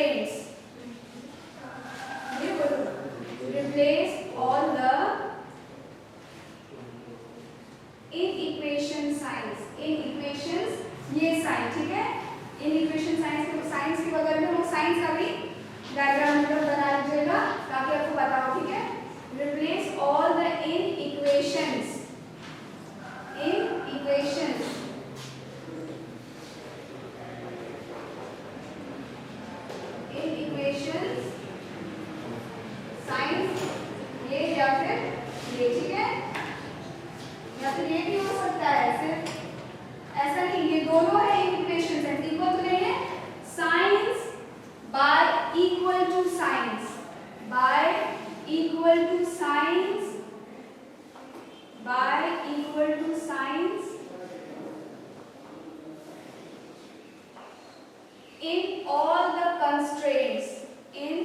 constraints. Replace all the in equation signs. In equations ये sign, ठीक है, in equation science के बगल में वो साइंस का भी डायग्राम बना लीजिएगा ताकि आपको पता हो, ठीक है। Replace all the in equations science ये या फिर ये, ठीक है, या फिर ये भी हो सकता है, सिर्फ ऐसा नहीं, ये दोनों है इन इक्वेशंस एंड इक्वल तो नहीं है। Science by equal to science, by equal to science, by equal to science in all the constraints, in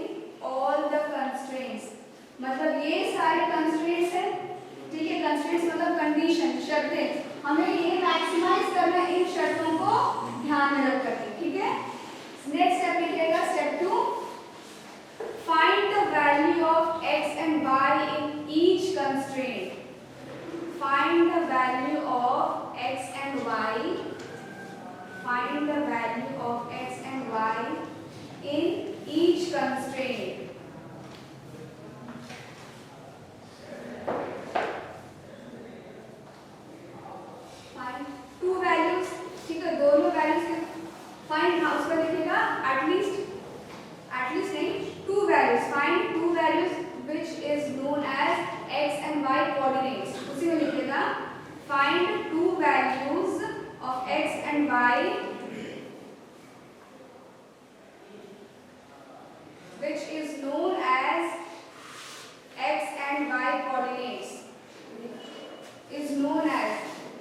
all the constraints, मतलब ये सारे constraints हैं, ठीक है। constraints मतलब कंडीशन, शर्तें, हमें ये मैक्सिमाइज करना है इन शर्तों को ध्यान में रख करके, ठीक है। नेक्स्ट स्टेप लिखिएगा, step 2, find the value of x and y in each constraint. Find the value of x and y. Find the value of x and y in each constraint. Find two values, ठीक है, दोनों values के find, हाँ उसका लिखिएगा at least नहीं, two values. Find two values which is known as x and y coordinates. उसी में लिखिएगा find two values of x and y which is known as x and y coordinates. is known as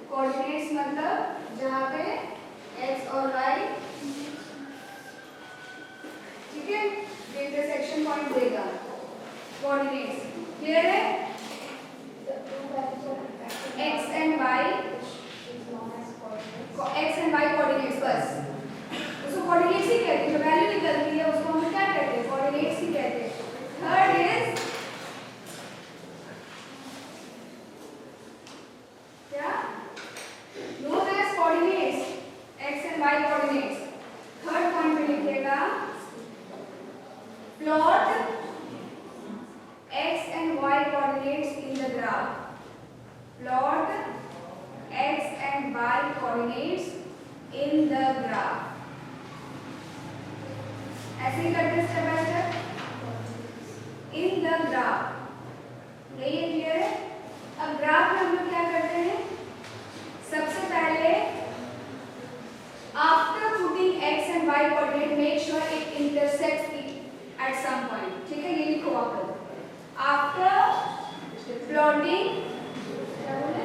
coordinates मतलब जहाँ पे x और y, ठीक है, intersection point देगा, कोऑर्डिनेट्स क्लियर है। x and y कोऑर्डिनेट्स, बस उसको कोऑर्डिनेट्स ही कहते हैं, जो वैल्यू निकलती है उसको हम क्या कहते हैं, कोऑर्डिनेट्स ही कहते हैं। थर्ड इज क्या, known as coordinates, x and y coordinates. Third point पे लिखिएगा plot x and y coordinates in the graph. Plot x and y coordinates in the graph. ऐसे ही करते step by step. In the graph, ये clear है। अब graph में हम लोग क्या करते हैं, सबसे पहले after putting x and y coordinate make sure it intersects at some point, ठीक है, ये लिखो आप लोग। After plotting, क्या बोले,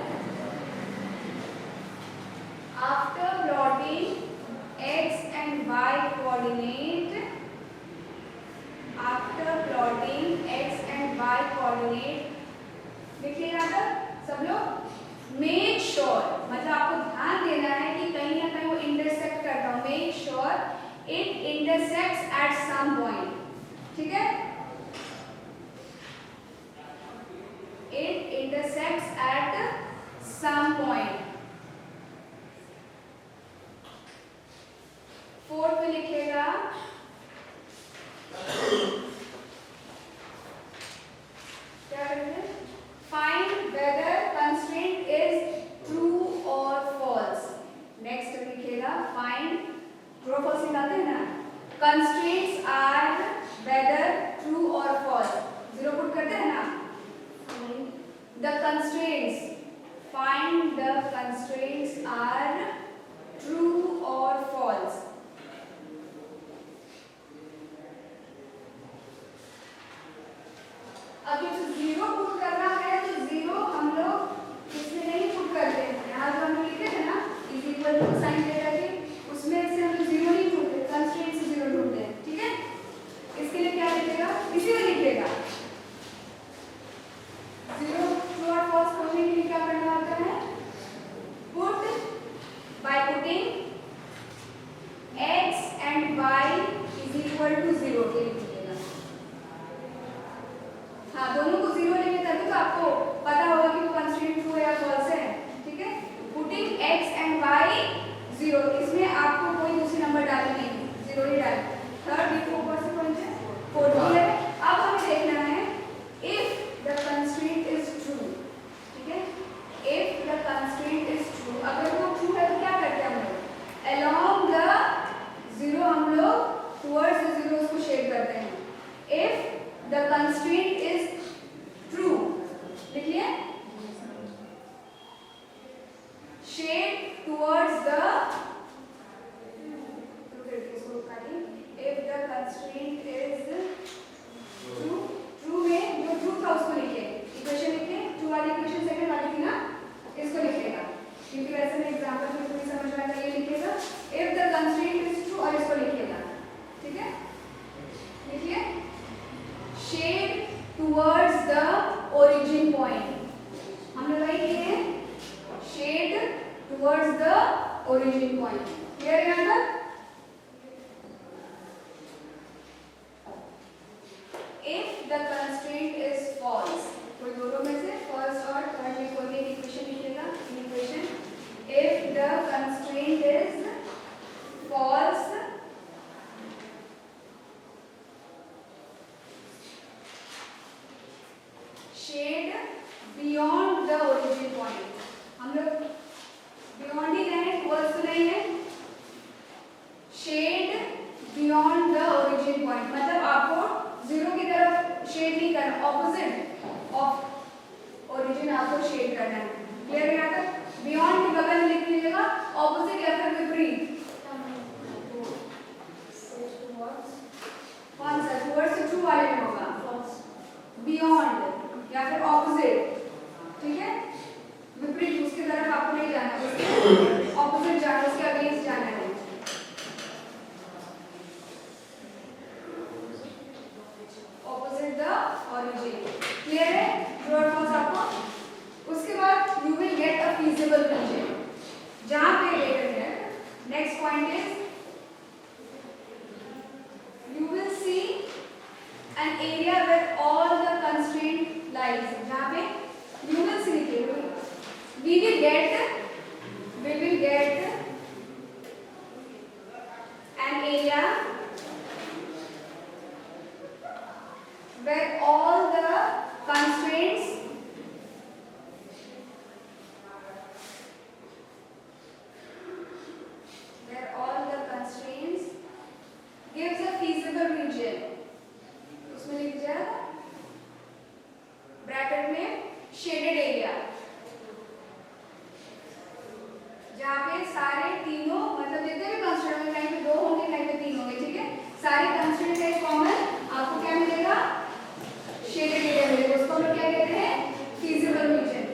after plotting x and y coordinate, after plotting x and y coordinate, लिखिएगा सब लोग। मेक श्योर मतलब आपको ध्यान देना है कि कहीं ना कहीं वो इंटरसेक्ट करता हो। Make sure it intersects at some point, ठीक है, it intersects at some point. Fourth में लिखिएगा क्या करेंगे, find whether constraint is true और फॉल्स। नेक्स्ट लिखिएगा फाइंड, ट्रू और फॉल्स निकालते हैं ना, कंस्ट्रेंट्स आर वेदर ट्रू और फॉल्स, जीरो पुट करते हैं ना। The constraints, find the constraints are true और फॉल्स। अब जब जीरो पुट करना है तो जीरो हम लोग इसमें नहीं पुट करते हैं, यहाँ जो हम लोग लिखे थे ना is equal to sine theta के, उसमें से हम लोग जीरो नहीं ढूंढते, कंस्ट्रेंट से जीरो ढूंढते हैं, ठीक है। इसके लिए क्या लिखेगा, इसी में लिखेगा जीरो ट्रू और फॉल्स खोजने के लिए क्या करना होता है, put by putting x and y is equal to 0। the constraint is true, लिख लिया, shade towards the, if the constraint is true, true में जो true था उसको लिखे, इक्वेशन लिखे, true वाली इक्वेशन सेकंड वाली थी ना, इसको लिखेगा, क्योंकि वैसे में एग्जांपल में तुम्हें समझ में आएगा, ये लिखेगा if the constraint is true और इसको लिखेगा, ठीक है, लिखिए shade towards the origin point, हमने वही किए हैं, shade towards the origin point, clear है यहाँ तक? If the constraint is false, कोई दोनों में से फर्स्ट और थर्ड में कोई एक इक्वेशन लिखेगा, equation if the constraint is false, shade beyond the origin point, हम लोग beyond ही रहे, towards तो नहीं है, shade beyond the origin point मतलब आपको जीरो की तरफ शेड नहीं करना, ऑपोजिट ऑफ ओरिजिन आपको शेड करना है, क्लियर है यहाँ तक? बियॉन्ड के बगल में लिख लीजिएगा ऑपोजिट या फिर विपरीत, कौन सा टुवर्ड्स ट्रू वाले में होगा, बियॉन्ड या फिर ऑपोजिट, ठीक है, विपरीत उसकी तरफ आपको नहीं जाना, उसके ऑपोजिट जाना, उसके अगेंस्ट जाना है, origin, clear है? true और false आपको, उसके बाद you will get a feasible region, जहाँ पे later है, next point is you will see an area where all the constraint lies, जहाँ पे you will see, we will get an area where all the constraints gives a feasible region, उसमें लिख जाएगा bracket में shaded area, जहाँ पे सारे तीनों मतलब जितने भी कंस्ट्रेंट होंगे, कहीं पे दो होंगे कहीं पे तीन होंगे, ठीक है, सारे कंस्ट्रेंट का कॉमन आपको क्या मिलेगा, shaded area मिलेगा, उसको हम लोग क्या कहते हैं, feasible region.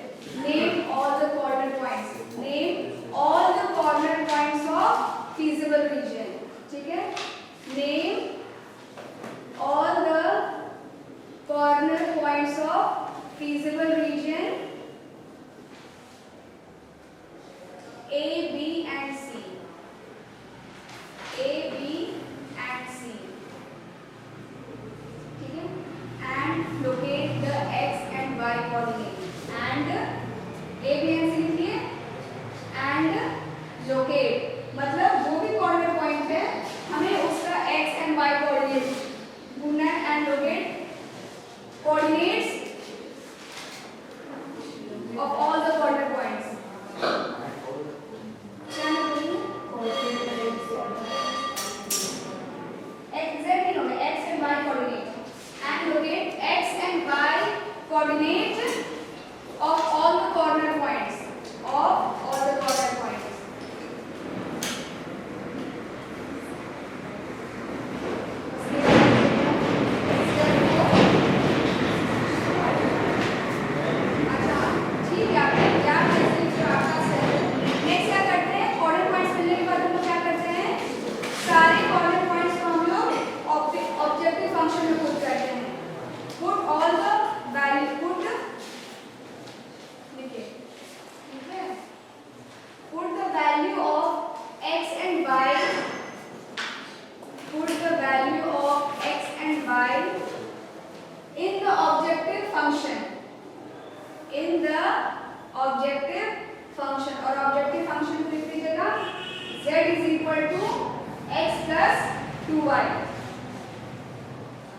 Name all the corner points. Name all the corner points of feasible region. ठीक है? Name all the corner points of feasible region A, B and C. A, B and C. ठीक है? And locate the x and y coordinate. And A, B and C लिखिए. And locate मतलब जो भी corner point है हमें उसका x and y coordinate ढूंढना है, and locate coordinates of all the corner points. क्या मैं बोलूँ? Z नहीं होगा, x and y coordinate. And locate x and y coordinate of all the corner points.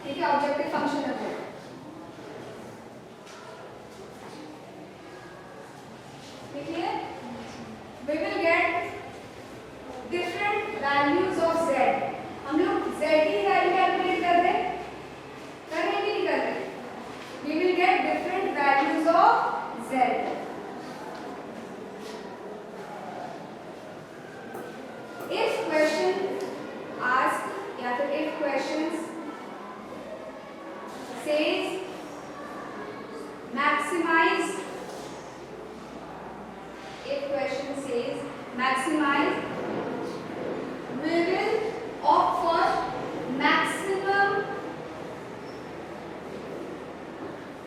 ठीक है, ऑब्जेक्टिव फंक्शन है वो। देखिए, we will get different values of z। हम लोग z की वैल्यू कैलकुलेट कर रहे हैं, नहीं कर says maximize. If question says maximize, we will opt for maximum.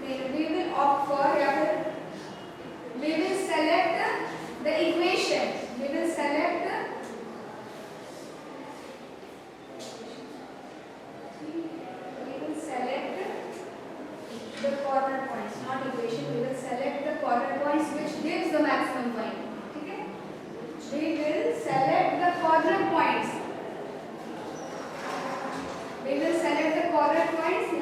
We will opt for, या फिर we will select the equation. We will select the corner points, not equation. We will select the corner points which gives the maximum point. Okay? We will select the corner points. We will select the corner points